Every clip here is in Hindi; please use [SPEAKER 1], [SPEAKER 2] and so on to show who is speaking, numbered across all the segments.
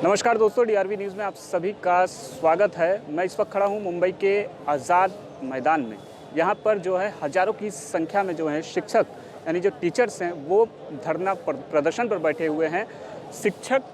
[SPEAKER 1] नमस्कार दोस्तों, डीआरवी न्यूज़ में आप सभी का स्वागत है। मैं इस वक्त खड़ा हूं मुंबई के आज़ाद मैदान में। यहां पर जो है हज़ारों की संख्या में जो है शिक्षक यानी जो टीचर्स हैं वो धरना प्रदर्शन पर बैठे हुए हैं। शिक्षक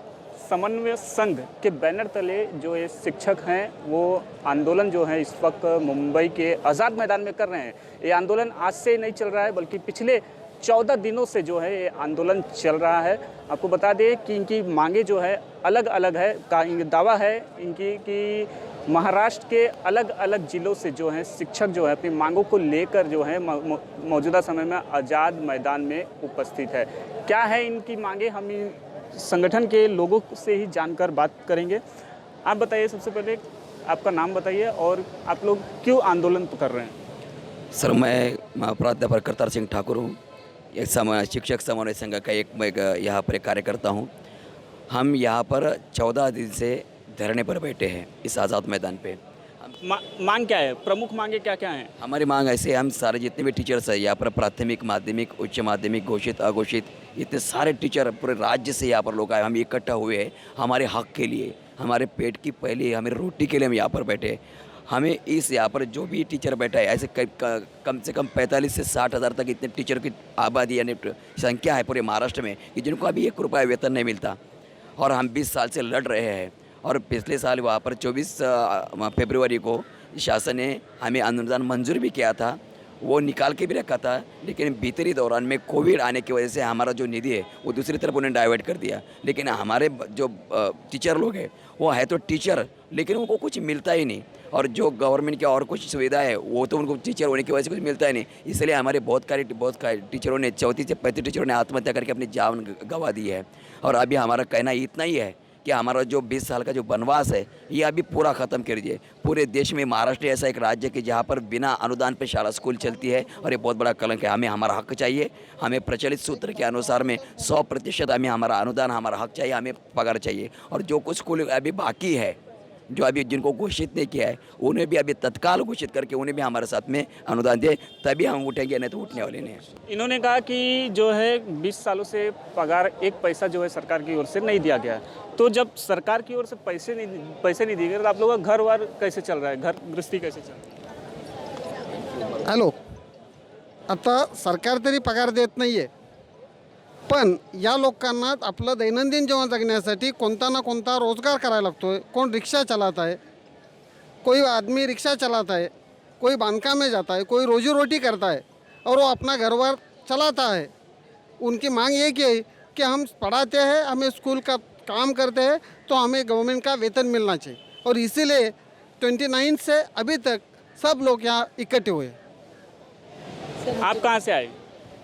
[SPEAKER 1] समन्वय संघ के बैनर तले जो ये शिक्षक हैं वो आंदोलन जो है इस वक्त मुंबई के आज़ाद मैदान में कर रहे हैं। ये आंदोलन आज से नहीं चल रहा है बल्कि पिछले 14 दिनों से जो है ये आंदोलन चल रहा है। आपको बता दें कि इनकी मांगे जो है अलग अलग है। दावा है इनकी कि महाराष्ट्र के अलग अलग ज़िलों से जो है शिक्षक जो है अपनी मांगों को लेकर जो है मौजूदा समय में आज़ाद मैदान में उपस्थित है। क्या है इनकी मांगे, हम संगठन के लोगों से ही जानकर बात करेंगे। आप बताइए, सबसे पहले आपका नाम बताइए और आप लोग क्यों आंदोलन कर रहे हैं?
[SPEAKER 2] सर, मैं प्राध्यापक करतार सिंह ठाकुर हूँ। एक शिक्षक समन्वय संघ का एक यहाँ पर एक कार्यकर्ता हूँ। हम यहाँ पर 14 दिन से धरने पर बैठे हैं इस आज़ाद मैदान पे।
[SPEAKER 1] मांग क्या है? प्रमुख मांगे क्या क्या हैं?
[SPEAKER 2] हमारी मांग ऐसे, हम सारे जितने भी टीचर्स हैं यहाँ पर, प्राथमिक, माध्यमिक, उच्च माध्यमिक, घोषित, अघोषित, इतने सारे टीचर पूरे राज्य से यहाँ पर लोग आए, हम इकट्ठा हुए हैं हमारे हक के लिए, हमारे पेट की पहले हमें रोटी के लिए हम यहाँ पर बैठे। हमें इस यहाँ पर जो भी टीचर बैठा है, ऐसे कम से कम 45 से 60 हज़ार तक इतने टीचर की आबादी यानी संख्या है पूरे महाराष्ट्र में कि जिनको अभी 1 रुपया वेतन नहीं मिलता। और हम 20 साल से लड़ रहे हैं। और पिछले साल वहाँ पर 24 फरवरी को शासन ने हमें अनुदान मंजूर भी किया था, वो निकाल के भी रखा था, लेकिन भीतरी दौरान में कोविड आने की वजह से हमारा जो निधि है वो दूसरी तरफ उन्हें डाइवर्ट कर दिया। लेकिन हमारे जो टीचर लोग हैं वो है तो टीचर, लेकिन उनको कुछ मिलता ही नहीं। और जो गवर्नमेंट की और कुछ सुविधा है वो तो उनको टीचर होने की वजह से कुछ मिलता ही नहीं। इसलिए हमारे बहुत टीचरों ने 34 से 35 टीचरों ने आत्महत्या करके अपनी जान गंवा दी है। और अभी हमारा कहना इतना ही है कि हमारा जो 20 साल का जो वनवास है ये अभी पूरा ख़त्म कर दीजिए। पूरे देश में महाराष्ट्र ऐसा एक राज्य है कि जहाँ पर बिना अनुदान पे शाला स्कूल चलती है और ये बहुत बड़ा कलंक है। हमें हमारा हक चाहिए। हमें प्रचलित सूत्र के अनुसार में 100% हमें हमारा अनुदान, हमारा हक चाहिए, हमें पगार चाहिए। और जो कुछ स्कूल अभी बाकी है, जो अभी जिनको घोषित नहीं किया है, उन्हें भी अभी तत्काल घोषित करके उन्हें भी हमारे साथ में अनुदान दे, तभी हम उठेंगे, नहीं तो उठने वाले नहीं हैं।
[SPEAKER 1] इन्होंने कहा कि जो है 20 सालों से पगार 1 पैसा जो है सरकार की ओर से नहीं दिया गया। तो जब सरकार की ओर से पैसे नहीं दिए गए तो आप लोगों का घर-वार कैसे चल रहा है, घर गृहस्थी कैसे चल रही है?
[SPEAKER 3] हॅलो, आता सरकार तरी पगार देत नाही आहे, पण या लोकांना आपलं दैनंदिन जीवन जगण्यासाठी कोणता ना कोणता रोजगार करायला लागतो है। कोण रिक्शा चलाता है, कोई आदमी रिक्शा चलाता है, कोई बांधकाम में जाता है, कोई रोजी रोटी करता है और वो अपना घरबार चलाता है। उनकी मांग ये की है कि हम पढ़ाते हैं, हमें स्कूल का काम करते हैं तो हमें गवर्नमेंट का वेतन मिलना चाहिए। और इसीलिए 29 से अभी तक सब लोग यहाँ इकट्ठे हुए।
[SPEAKER 1] आप कहाँ से आए?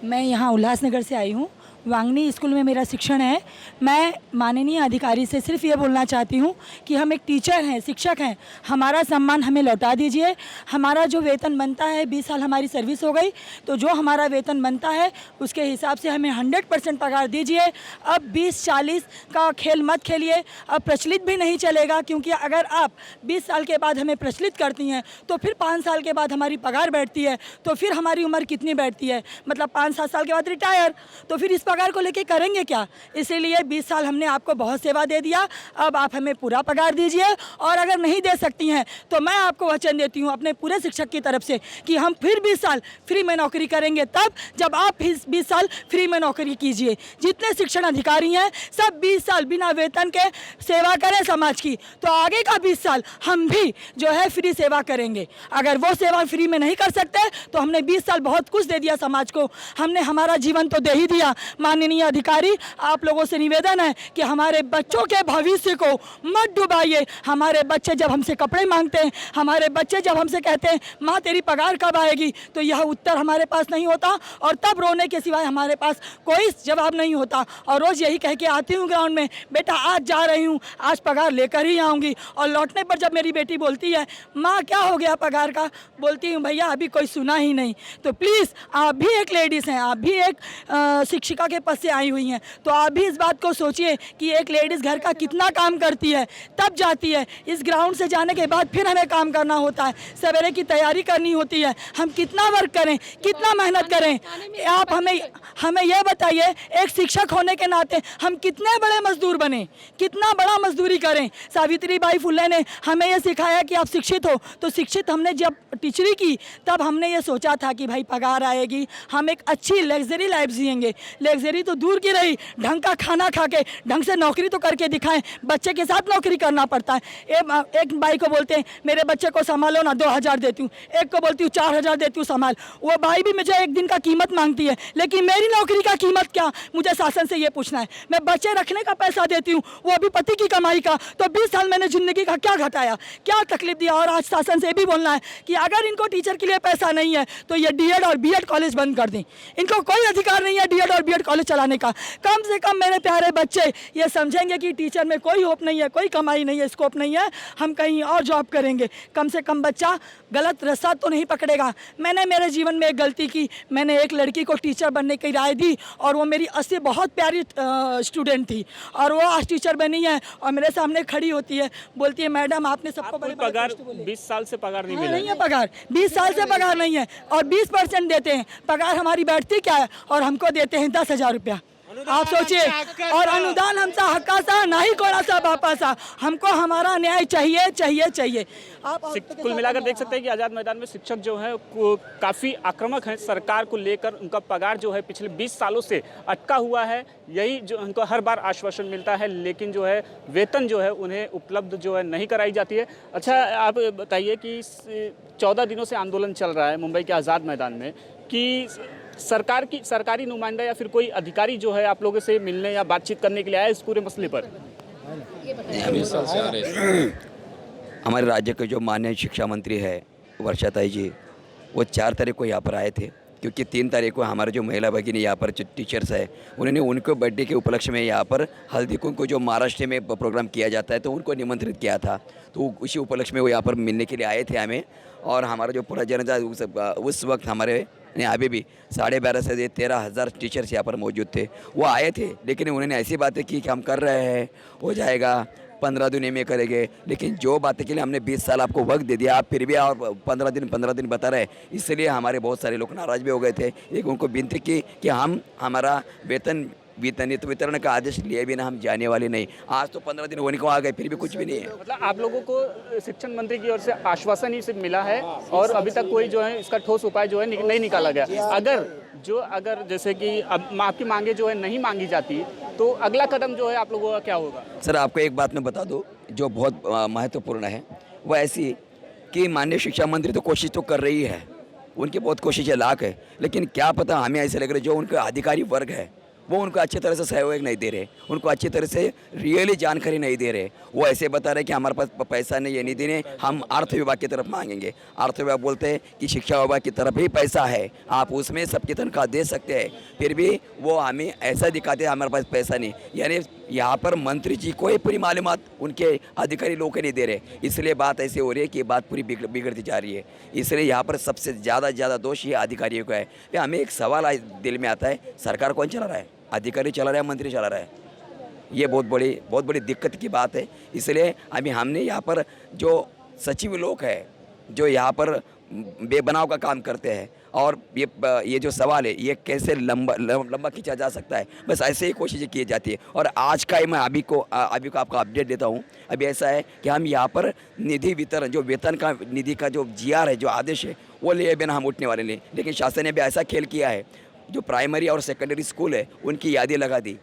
[SPEAKER 4] मैं यहाँ उल्लासनगर से आई हूँ। वांगनी स्कूल में मेरा शिक्षण है। मैं माननीय अधिकारी से सिर्फ ये बोलना चाहती हूँ कि हम एक टीचर हैं, शिक्षक हैं, हमारा सम्मान हमें लौटा दीजिए। हमारा जो वेतन बनता है, 20 साल हमारी सर्विस हो गई, तो जो हमारा वेतन बनता है उसके हिसाब से हमें 100% पगार दीजिए। अब 20-40 का खेल मत खेलिए। अब प्रचलित भी नहीं चलेगा, क्योंकि अगर आप 20 साल के बाद हमें प्रचलित करती हैं तो फिर 5 साल के बाद हमारी पगार बैठती है, तो फिर हमारी उम्र कितनी बैठती है, मतलब 5-7 साल के बाद रिटायर, तो फिर इस पगार को लेके करेंगे क्या? इसीलिए 20 साल हमने आपको बहुत सेवा दे दिया, अब आप हमें पूरा पगार दीजिए। और अगर नहीं दे सकती हैं तो मैं आपको वचन देती हूँ अपने पूरे शिक्षक की तरफ से कि हम फिर 20 साल फ्री में नौकरी करेंगे, तब जब आप 20 साल फ्री में नौकरी कीजिए। जितने शिक्षण अधिकारी हैं सब 20 साल बिना वेतन के सेवा करें समाज की, तो आगे का 20 साल हम भी जो है फ्री सेवा करेंगे। अगर वो सेवा फ्री में नहीं कर सकते तो हमने 20 साल बहुत कुछ दे दिया समाज को, हमने हमारा जीवन तो दे ही दिया। माननीय अधिकारी, आप लोगों से निवेदन है कि हमारे बच्चों के भविष्य को मत डुबाइए। हमारे बच्चे जब हमसे कपड़े मांगते हैं, हमारे बच्चे जब हमसे कहते हैं माँ तेरी पगार कब आएगी, तो यह उत्तर हमारे पास नहीं होता और तब रोने के सिवाय हमारे पास कोई जवाब नहीं होता। और रोज़ यही कह के आती हूँ ग्राउंड में, बेटा आज जा रही हूँ, आज पगार लेकर ही आऊँगी। और लौटने पर जब मेरी बेटी बोलती है माँ क्या हो गया पगार का, बोलती हूँ भैया अभी कोई सुना ही नहीं। तो प्लीज़ आप भी एक लेडीज़ हैं, आप भी एक शिक्षिका के पद से आई हुई हैं। तो आप भी इस बात को सोचिए कि एक लेडीज़ घर का कितना काम करती है, तब जाती है। इस ग्राउंड से जाने के बाद फिर हमें काम करना होता है, सवेरे की तैयारी करनी होती है। हम कितना वर्क करें, कितना मेहनत करें, आप हमें यह बताइए। एक शिक्षक होने के नाते हम कितने बड़े मजदूर बने, कितना बड़ा मजदूरी करें। सावित्रीबाई फुले ने हमें यह सिखाया कि आप शिक्षित हो। तो शिक्षित हमने जब टीचरी की तब हमने ये सोचा था कि भाई पगार आएगी, हम एक अच्छी लग्जरी लाइफ जिएंगे। लग्जरी तो दूर की रही, ढंग का खाना खा के ढंग से नौकरी तो करके दिखाएं। बच्चे के साथ नौकरी करना पड़ता है। एक बाई को बोलते हैं मेरे बच्चे को संभालो ना, 2000 देती हूँ। एक को बोलती हूँ 4000 देती हूँ संभाल। वो बाई भी मुझे एक दिन का कीमत मांगती है, लेकिन मेरी नौकरी का कीमत क्या, मुझे शासन से ये पूछना है। मैं बच्चे रखने का पैसा देती हूँ, वो भी पति की कमाई का। तो 20 साल मैंने ज़िंदगी का क्या घटाया, क्या तकलीफ दिया। और आज शासन से भी बोलना है कि अगर इनको टीचर के लिए पैसा नहीं है तो ये डीएड और बीएड कॉलेज बंद कर दें। इनको कोई अधिकार नहीं है डीएड और बीएड कॉलेज चलाने का। कम से कम मेरे प्यारे बच्चे ये समझेंगे कि टीचर में कोई होप नहीं है, कोई कमाई नहीं है, स्कोप नहीं है, हम कहीं और जॉब करेंगे। कम से कम बच्चा गलत रास्ता तो नहीं पकड़ेगा। मैंने मेरे जीवन में एक गलती की, मैंने एक लड़की को टीचर बनने की राय दी और वो मेरी असली बहुत प्यारी स्टूडेंट थी और वो आज टीचर बनी है और मेरे सामने खड़ी होती है, बोलती है मैडम आपने सबको बड़े
[SPEAKER 1] पगार 20 साल से पगार नहीं मिला।
[SPEAKER 4] नहीं है पगार, 20 साल से पगार नहीं है और 20% देते हैं। पगार हमारी बैठती क्या है और हमको देते हैं 10,000 रुपया। आप सोचिए, और अनुदान हमसा हक्का सा नहीं कोड़ा सा बापा सा। हमको हमारा न्याय चाहिए चाहिए चाहिए। आप
[SPEAKER 1] कुल मिलाकर देख सकते हैं कि आज़ाद मैदान में शिक्षक जो है काफ़ी आक्रामक हैं सरकार को लेकर। उनका पगार जो है पिछले 20 सालों से अटका हुआ है। यही जो उनको हर बार आश्वासन मिलता है, लेकिन जो है वेतन जो है उन्हें उपलब्ध जो है नहीं कराई जाती है। अच्छा, आप बताइए कि 14 दिनों से आंदोलन चल रहा है मुंबई के आज़ाद मैदान में, कि सरकारी नुमाइंदा या फिर कोई अधिकारी जो है आप लोगों से मिलने या बातचीत करने के लिए आया इस पूरे मसले पर?
[SPEAKER 2] हमारे राज्य के जो माननीय शिक्षा मंत्री है वर्षाताई जी, वो 4 तारीख को यहाँ पर आए थे, क्योंकि 3 तारीख को हमारे जो महिला भगिनी यहाँ पर जो टीचर्स है उन्होंने उनको बर्थडे के उपलक्ष्य में यहाँ पर हल्दी कुंकू जो महाराष्ट्र में प्रोग्राम किया जाता है तो उनको निमंत्रित किया था। तो उसी उपलक्ष्य में वो यहाँ पर मिलने के लिए आए थे हमें। और हमारा जो पूरा जनता उस वक्त हमारे अभी भी 12.5 से 13,000 टीचर्स यहाँ पर मौजूद थे। वो आए थे, लेकिन उन्होंने ऐसी बातें की कि हम कर रहे हैं, हो जाएगा, 15 दिन में करेंगे। लेकिन जो बातें के लिए हमने 20 साल आपको वक्त दे दिया, आप फिर भी और 15 दिन बता रहे। इसलिए हमारे बहुत सारे लोग नाराज़ भी हो गए थे। एक उनको विनती की कि हम हमारा वितरण का आदेश लिए बिना हम जाने वाले नहीं। आज तो 15 दिन होने को आ गए, फिर भी कुछ भी नहीं है।
[SPEAKER 1] मतलब आप लोगों को शिक्षण मंत्री की ओर से आश्वासन ही सिर्फ मिला है और अभी तक कोई जो है इसका ठोस उपाय जो है नहीं निकाला गया। अगर जैसे कि अब आपकी मांगे जो है नहीं मांगी जाती तो अगला कदम जो है आप लोगों का क्या होगा?
[SPEAKER 2] सर, आपको एक बात मैं बता दूं जो बहुत महत्वपूर्ण है, वो ऐसी कि माननीय शिक्षा मंत्री तो कोशिश तो कर रही है, उनकी बहुत कोशिशें लाख है, लेकिन क्या पता हमें ऐसे लग रहा है जो उनका अधिकारी वर्ग है वो उनको अच्छी तरह से सहयोग नहीं दे रहे, उनको अच्छी तरह से रियली जानकारी नहीं दे रहे। वो ऐसे बता रहे कि हमारे पास पैसा नहीं है, नहीं देने, हम अर्थ विभाग की तरफ मांगेंगे। अर्थ विभाग बोलते हैं कि शिक्षा विभाग की तरफ ही पैसा है, आप उसमें सबकी तनख्वाह दे सकते हैं। फिर भी वो हमें ऐसा दिखाते हैं हमारे पास पैसा नहीं। यानी यहाँ पर मंत्री जी कोई पूरी मालूमात उनके अधिकारी लोग को नहीं दे रहे, इसलिए बात ऐसी हो रही है कि बात पूरी बिगड़ती जा रही है। इसलिए यहाँ पर सबसे ज़्यादा दोष ये अधिकारियों का है। हमें एक सवाल दिल में आता है, सरकार कौन चला रहा है? अधिकारी चला रहा है, मंत्री चला रहा है? ये बहुत बड़ी दिक्कत की बात है। इसलिए अभी हमने यहाँ पर जो सचिव लोग हैं जो यहाँ पर बेबनाव का काम करते हैं, और ये जो सवाल है ये कैसे लंबा खींचा जा सकता है, बस ऐसे ही कोशिशें की जाती है। और आज का मैं अभी को आपको अपडेट देता हूँ। अभी ऐसा है कि हम यहाँ पर निधि वितरण, जो वेतन का निधि का जो GR है, जो आदेश है, वो लिए बिना हम उठने वाले नहीं। लेकिन शासन ने भी ऐसा खेल किया है, जो प्राइमरी और सेकेंडरी स्कूल है उनकी यादी लगा दी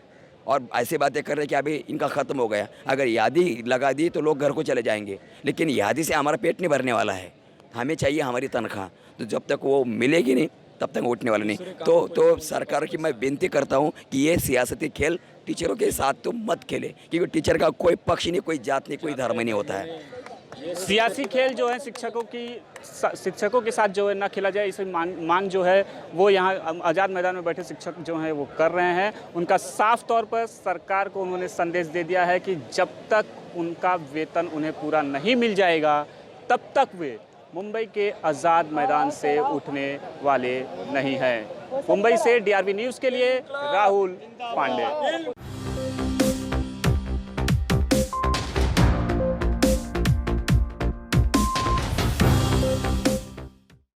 [SPEAKER 2] और ऐसी बातें कर रहे हैं कि अभी इनका ख़त्म हो गया। अगर यादी लगा दी तो लोग घर को चले जाएंगे, लेकिन यादी से हमारा पेट नहीं भरने वाला है। हमें चाहिए हमारी तनख्वाह, तो जब तक वो मिलेगी नहीं तब तक उठने वाले नहीं। तो सरकार की मैं विनती करता हूँ कि ये सियासती खेल टीचरों के साथ तो मत खेले, क्योंकि टीचर का कोई पक्ष नहीं, कोई जात नहीं, कोई धर्म नहीं होता है।
[SPEAKER 1] सियासी खेल जो है शिक्षकों के साथ जो है ना खेला जाए, इसे मांग जो है वो यहाँ आज़ाद मैदान में बैठे शिक्षक जो हैं वो कर रहे हैं। उनका साफ तौर पर सरकार को उन्होंने संदेश दे दिया है कि जब तक उनका वेतन उन्हें पूरा नहीं मिल जाएगा तब तक वे मुंबई के आज़ाद मैदान से उठने वाले नहीं हैं। मुंबई से DRV न्यूज़ के लिए राहुल पांडे।